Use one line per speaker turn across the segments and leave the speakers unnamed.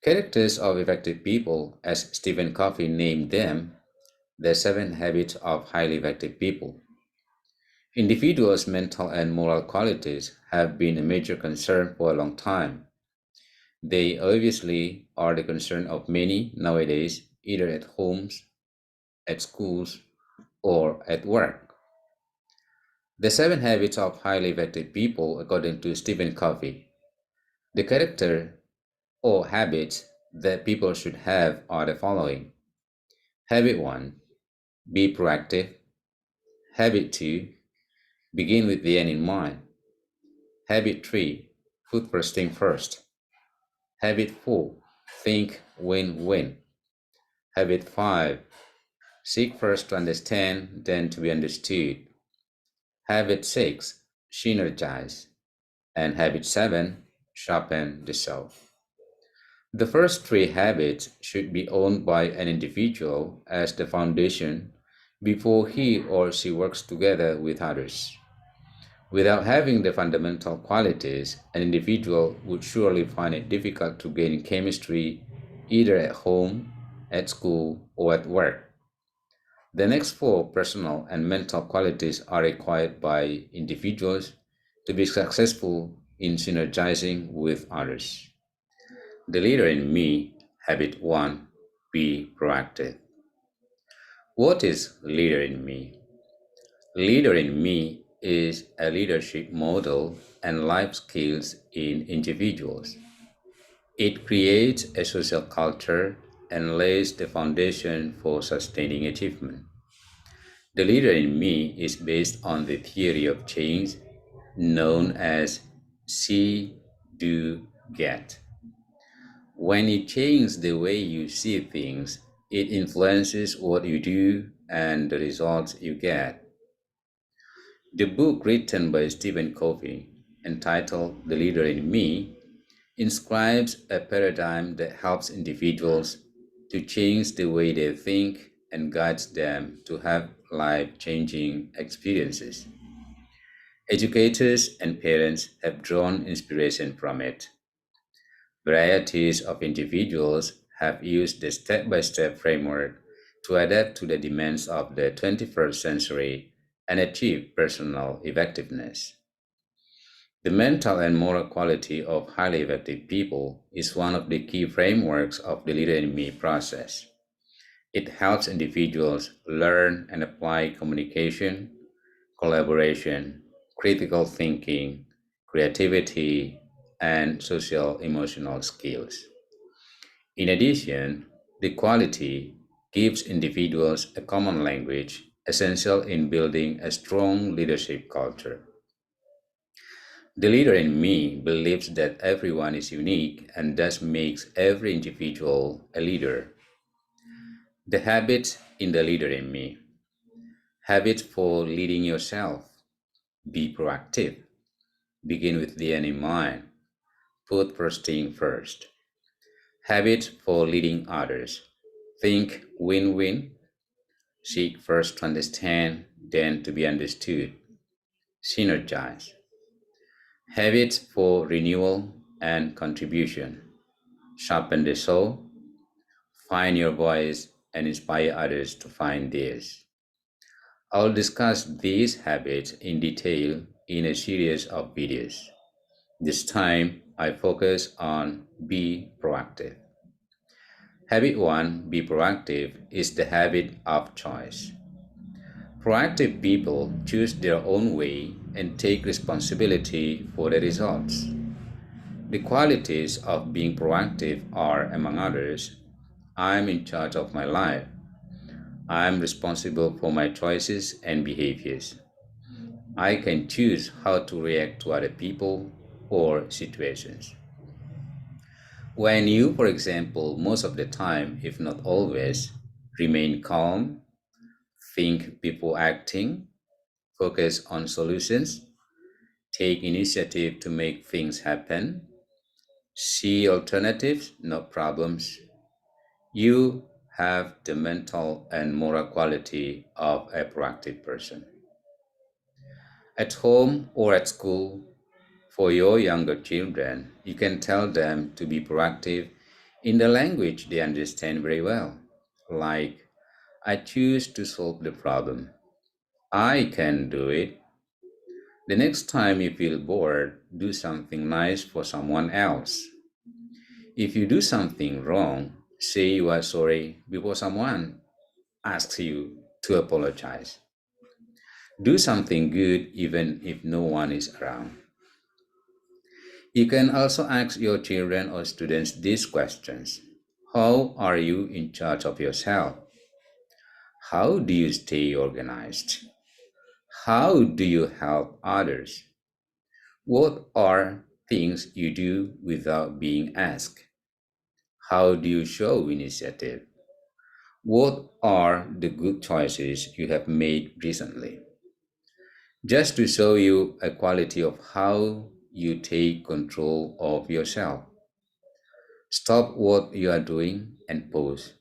Characters of effective people, as Stephen Covey named them, the seven habits of highly effective people. Individuals' mental and moral qualities have been a major concern for a long time. They obviously are the concern of many nowadays, either at homes, at schools, or at work. The seven habits of highly effective people, according to Stephen Covey. The character or habits that people should have are the following. Habit 1, be proactive. Habit 2, begin with the end in mind. Habit 3, put first thing first. Habit 4, think win-win. Habit 5, seek first to understand, then to be understood. Habit 6, synergize. And habit 7, sharpen the saw. The first three habits should be owned by an individual as the foundation before he or she works together with others. Without having the fundamental qualities, an individual would surely find it difficult to gain chemistry either at home, at school, or at work. The next four personal and mental qualities are required by individuals to be successful in synergizing with others. The leader in me, habit 1, be proactive. What is leader in me? Leader in me is a leadership model and life skills in individuals. It creates a social culture and lays the foundation for sustaining achievement. The leader in me is based on the theory of change known as see, do, get. When you change the way you see things, it influences what you do and the results you get. The book written by Stephen Covey, entitled The Leader in Me, inscribes a paradigm that helps individuals to change the way they think and guides them to have life changing experiences. Educators and parents have drawn inspiration from it. Varieties of individuals have used the step by step framework to adapt to the demands of the 21st century and achieve personal effectiveness. The mental and moral quality of highly effective people is one of the key frameworks of the Leader in Me process. It helps individuals learn and apply communication, collaboration, critical thinking, creativity, and social emotional skills. In addition, the quality gives individuals a common language essential in building a strong leadership culture. The leader in me believes that everyone is unique and thus makes every individual a leader. The habit in the leader in me. Habit for leading yourself. Be proactive. Begin with the end in mind. Put first thing first. Habit for leading others. Think win-win. Seek first to understand, then to be understood. Synergize. Habits for renewal and contribution. Sharpen the soul. Find your voice and inspire others to find theirs. I'll discuss these habits in detail in a series of videos. This time, I focus on be proactive. Habit 1, be proactive, is the habit of choice. Proactive people choose their own way and take responsibility for the results. The qualities of being proactive are, among others, I'm in charge of my life. I'm responsible for my choices and behaviors. I can choose how to react to other people or situations. When you, for example, most of the time, if not always, remain calm, think before acting, focus on solutions, take initiative to make things happen, see alternatives, not problems, you have the mental and moral quality of a proactive person. At home or at school, for your younger children, you can tell them to be proactive in the language they understand very well. Like, I choose to solve the problem. I can do it. The next time you feel bored, do something nice for someone else. If you do something wrong, say you are sorry before someone asks you to apologize. Do something good even if no one is around. You can also ask your children or students these questions. How are you in charge of yourself? How do you stay organized? How do you help others? What are things you do without being asked? How do you show initiative? What are the good choices you have made recently? Just to show you a quality of how you take control of yourself. Stop what you are doing and pause.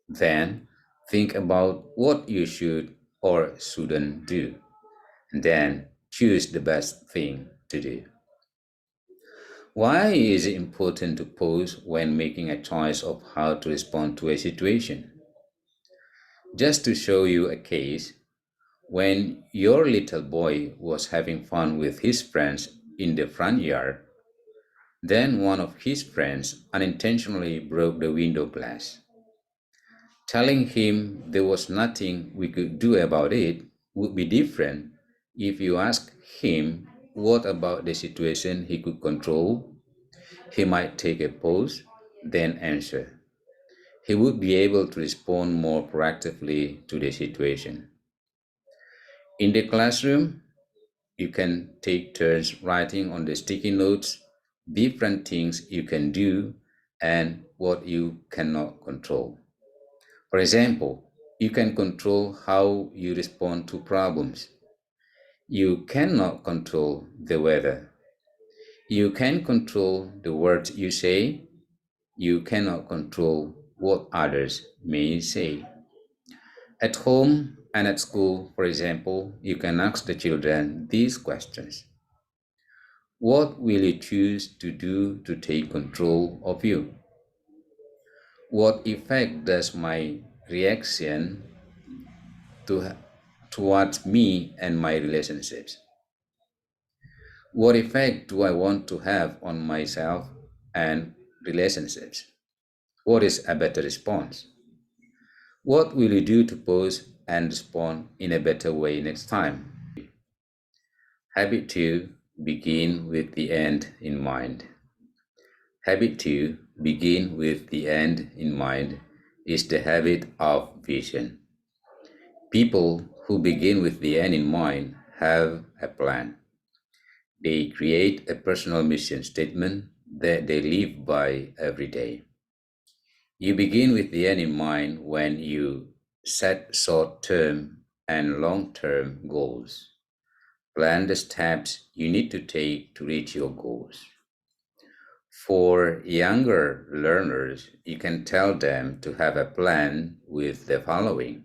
Then think about what you should or shouldn't do. And then choose the best thing to do. Why is it important to pause when making a choice of how to respond to a situation? Just to show you a case, when your little boy was having fun with his friends in the front yard, then one of his friends unintentionally broke the window glass. Telling him there was nothing we could do about it would be different if you asked him what about the situation he could control. He might take a pause, then answer. He would be able to respond more proactively to the situation. In the classroom, you can take turns writing on the sticky notes different things you can do and what you cannot control. For example, you can control how you respond to problems. You cannot control the weather. You can control the words you say. You cannot control what others may say. At home and at school, for example, you can ask the children these questions. What will you choose to do to take control of you? What effect does my reaction to, towards me and my relationships? What effect do I want to have on myself and relationships? What is a better response? What will you do to pose and respond in a better way next time? Habit 2, begin with the end in mind. Habit 2, begin with the end in mind, is the habit of vision. People who begin with the end in mind have a plan. They create a personal mission statement that they live by every day. You begin with the end in mind when you set short term and long term goals. Plan the steps you need to take to reach your goals. For younger learners, you can tell them to have a plan with the following: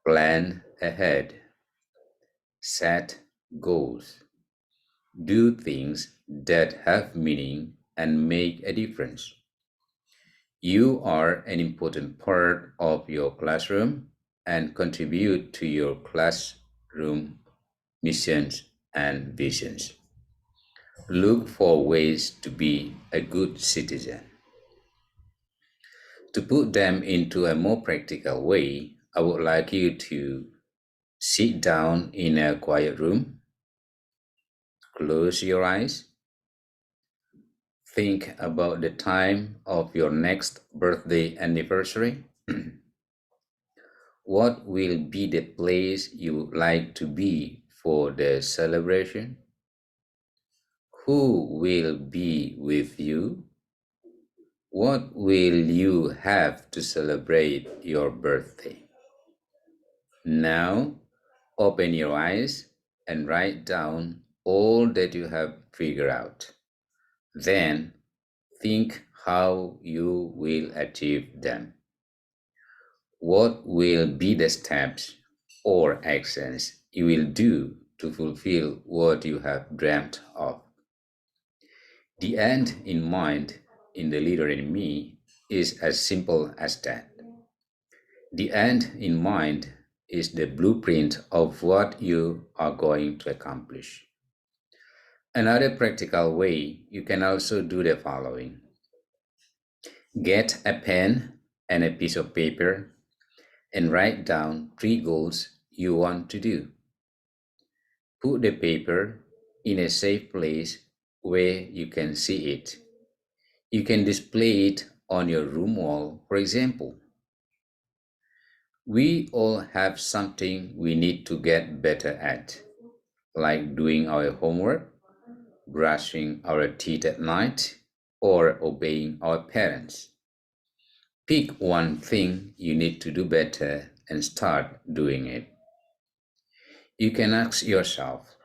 plan ahead, set goals, do things that have meaning and make a difference. You are an important part of your classroom and contribute to your classroom missions and visions. Look for ways to be a good citizen. To put them into a more practical way, I would like you to sit down in a quiet room, close your eyes, think about the time of your next birthday anniversary. What will be the place you would like to be for the celebration? Who will be with you? What will you have to celebrate your birthday? Now, open your eyes and write down all that you have figured out. Then, think how you will achieve them. What will be the steps or actions you will do to fulfill what you have dreamt of? The end in mind in the leader in me is as simple as that. The end in mind is the blueprint of what you are going to accomplish. Another practical way you can also do the following: get a pen and a piece of paper and write down 3 goals you want to do. Put the paper in a safe place where you can see it. You can display it on your room wall, for example. We all have something we need to get better at, like doing our homework, brushing our teeth at night, or obeying our parents. Pick one thing you need to do better and start doing it. You can ask yourself,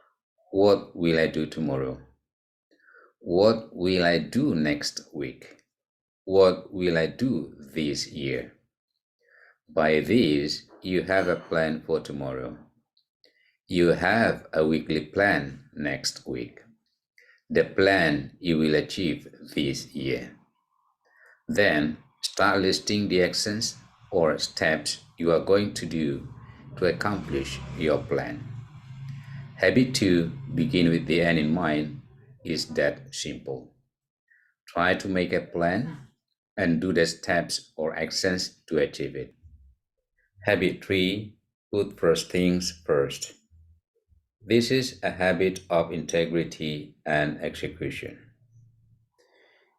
what will I do tomorrow? What will I do next week? What will I do this year? By this, you have a plan for tomorrow. You have a weekly plan next week, the plan you will achieve this year. Then start listing the actions or steps you are going to do to accomplish your plan. Habit 2, begin with the end in mind, is that simple. Try to make a plan and do the steps or actions to achieve it. Habit 3, put first things first. This is a habit of integrity and execution.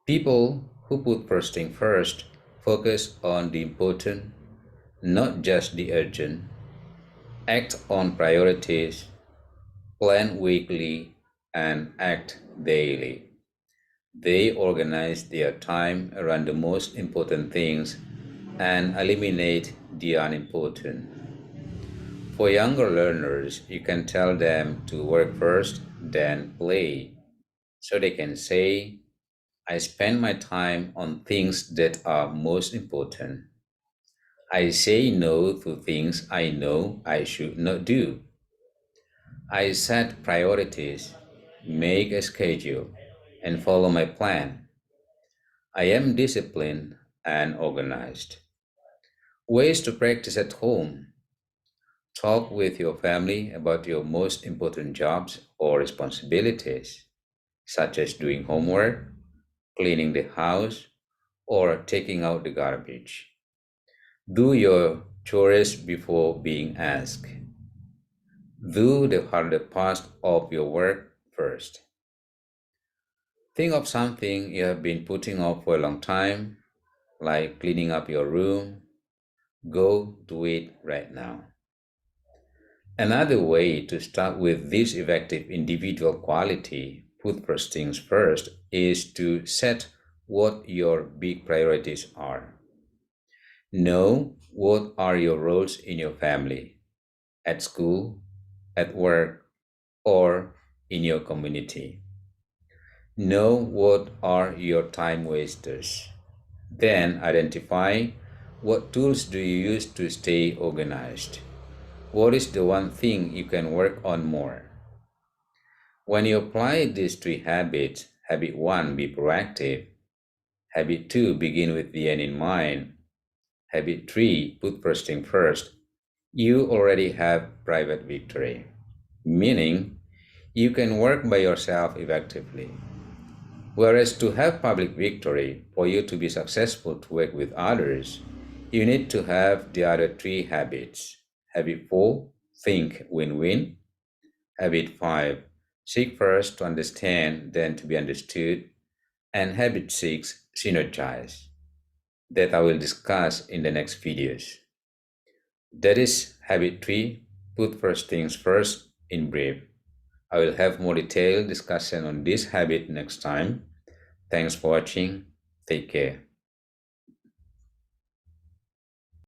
People who put first thing first focus on the important, not just the urgent, act on priorities, plan weekly, and act daily. They organize their time around the most important things and eliminate the unimportant. For younger learners, you can tell them to work first, then play, so they can say, I spend my time on things that are most important. I say no to things I know I should not do. I set priorities, make a schedule, and follow my plan. I am disciplined and organized. Ways to practice at home. Talk with your family about your most important jobs or responsibilities, such as doing homework, cleaning the house, or taking out the garbage. Do your chores before being asked. Do the harder part of your work first. Think of something you have been putting off for a long time, like cleaning up your room. Go do it right now. Another way to start with this effective individual quality, put first things first, is to set what your big priorities are. Know what are your roles in your family, at school, at work, or in your community. Know what are your time wasters. Then identify what tools do you use to stay organized. What is the one thing you can work on more? When you apply these 3 habits, habit 1, be proactive. Habit 2, begin with the end in mind. Habit 3, put first thing first. You already have private victory, meaning you can work by yourself effectively. Whereas to have public victory, for you to be successful to work with others, you need to have the other 3 habits. Habit 4, think win-win. Habit 5, seek first to understand, then to be understood. And habit 6, synergize, that I will discuss in the next videos. That is habit 3, put first things first in brief. I will have more detailed discussion on this habit next time. Thanks for watching. Take care.